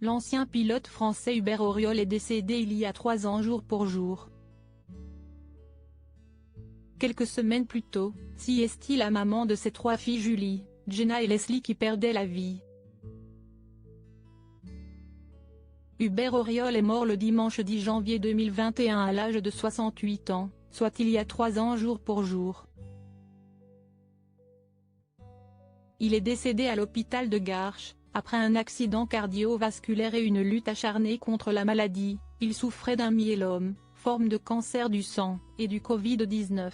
L'ancien pilote français Hubert Auriol est décédé il y a 3 ans jour pour jour. Quelques semaines plus tôt, si est-il la maman de ses 3 filles Julie, Jenna et Leslie qui perdaient la vie. Hubert Auriol est mort le dimanche 10 janvier 2021 à l'âge de 68 ans, soit il y a 3 ans jour pour jour. Il est décédé à l'hôpital de Garches, après un accident cardiovasculaire et une lutte acharnée contre la maladie. Il souffrait d'un myélome, forme de cancer du sang, et du Covid-19.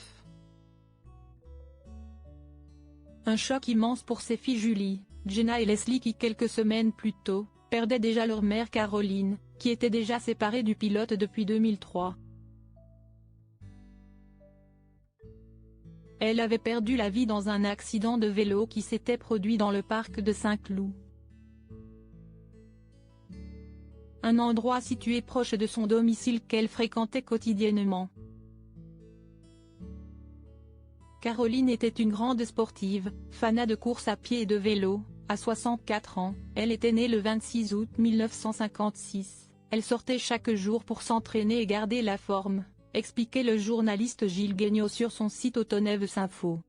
Un choc immense pour ses filles Julie, Jenna et Leslie qui quelques semaines plus tôt, perdaient déjà leur mère Caroline, qui était déjà séparée du pilote depuis 2003. Elle avait perdu la vie dans un accident de vélo qui s'était produit dans le parc de Saint-Cloud. Un endroit situé proche de son domicile qu'elle fréquentait quotidiennement. Caroline était une grande sportive, fanat de course à pied et de vélo. À 64 ans, elle était née le 26 août 1956, elle sortait chaque jour pour s'entraîner et garder la forme, expliquait le journaliste Gilles Guignot sur son site Autonews-Info.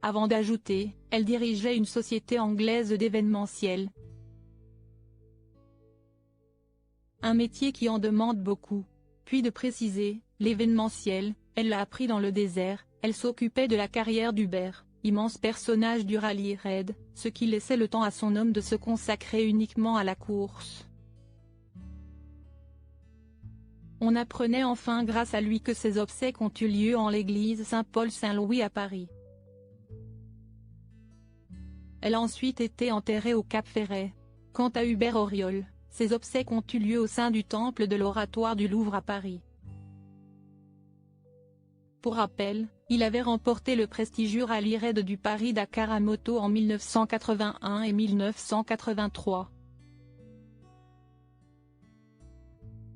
Avant d'ajouter, elle dirigeait une société anglaise d'événementiel. Un métier qui en demande beaucoup. Puis de préciser, l'événementiel, elle l'a appris dans le désert, elle s'occupait de la carrière d'Hubert, immense personnage du rallye raid, ce qui laissait le temps à son homme de se consacrer uniquement à la course. On apprenait enfin grâce à lui que ses obsèques ont eu lieu en l'église Saint-Paul-Saint-Louis à Paris. Elle a ensuite été enterrée au Cap Ferret. Quant à Hubert Auriol, ses obsèques ont eu lieu au sein du temple de l'Oratoire du Louvre à Paris. Pour rappel, il avait remporté le prestigieux rallye raid du Paris-Dakar à moto en 1981 et 1983.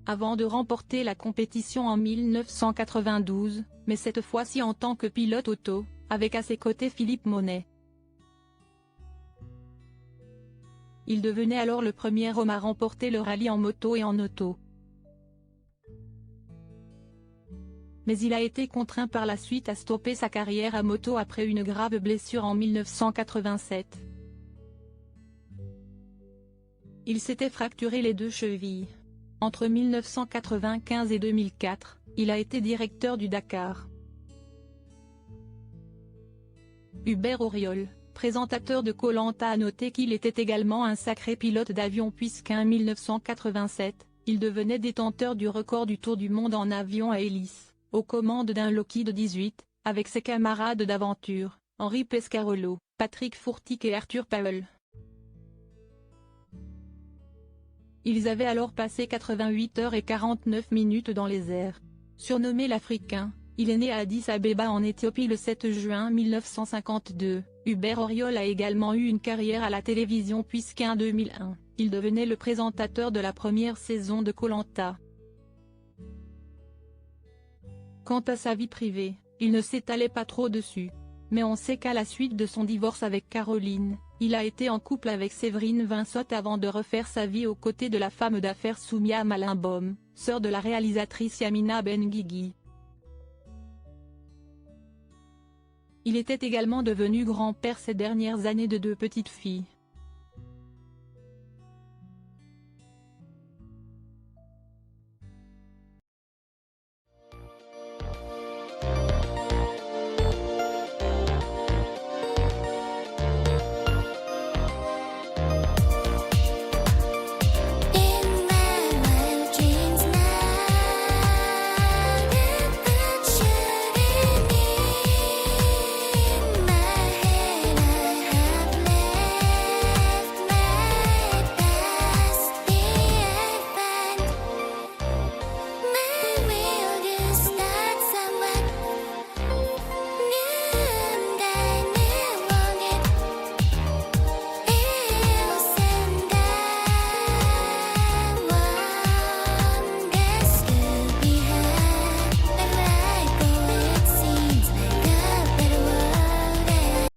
Avant de remporter la compétition en 1992, mais cette fois-ci en tant que pilote auto, avec à ses côtés Philippe Monet. Il devenait alors le premier homme à remporter le rallye en moto et en auto. Mais il a été contraint par la suite à stopper sa carrière à moto après une grave blessure en 1987. Il s'était fracturé les 2 chevilles. Entre 1995 et 2004, il a été directeur du Dakar. Hubert Auriol, présentateur de Koh-Lanta, a noté qu'il était également un sacré pilote d'avion puisqu'en 1987, il devenait détenteur du record du Tour du monde en avion à hélice, aux commandes d'un Lockheed 18, avec ses camarades d'aventure, Henri Pescarolo, Patrick Fourtic et Arthur Powell. Ils avaient alors passé 88 heures et 49 minutes dans les airs. Surnommé l'Africain, il est né à Addis Abeba en Éthiopie le 7 juin 1952. Hubert Auriol a également eu une carrière à la télévision puisqu'en 2001, il devenait le présentateur de la première saison de Koh-Lanta. Quant à sa vie privée, il ne s'étalait pas trop dessus. Mais on sait qu'à la suite de son divorce avec Caroline, il a été en couple avec Séverine Vinsotte avant de refaire sa vie aux côtés de la femme d'affaires Soumia Malinbom, sœur de la réalisatrice Yamina Benguigui. Il était également devenu grand-père ces dernières années de 2 petites filles.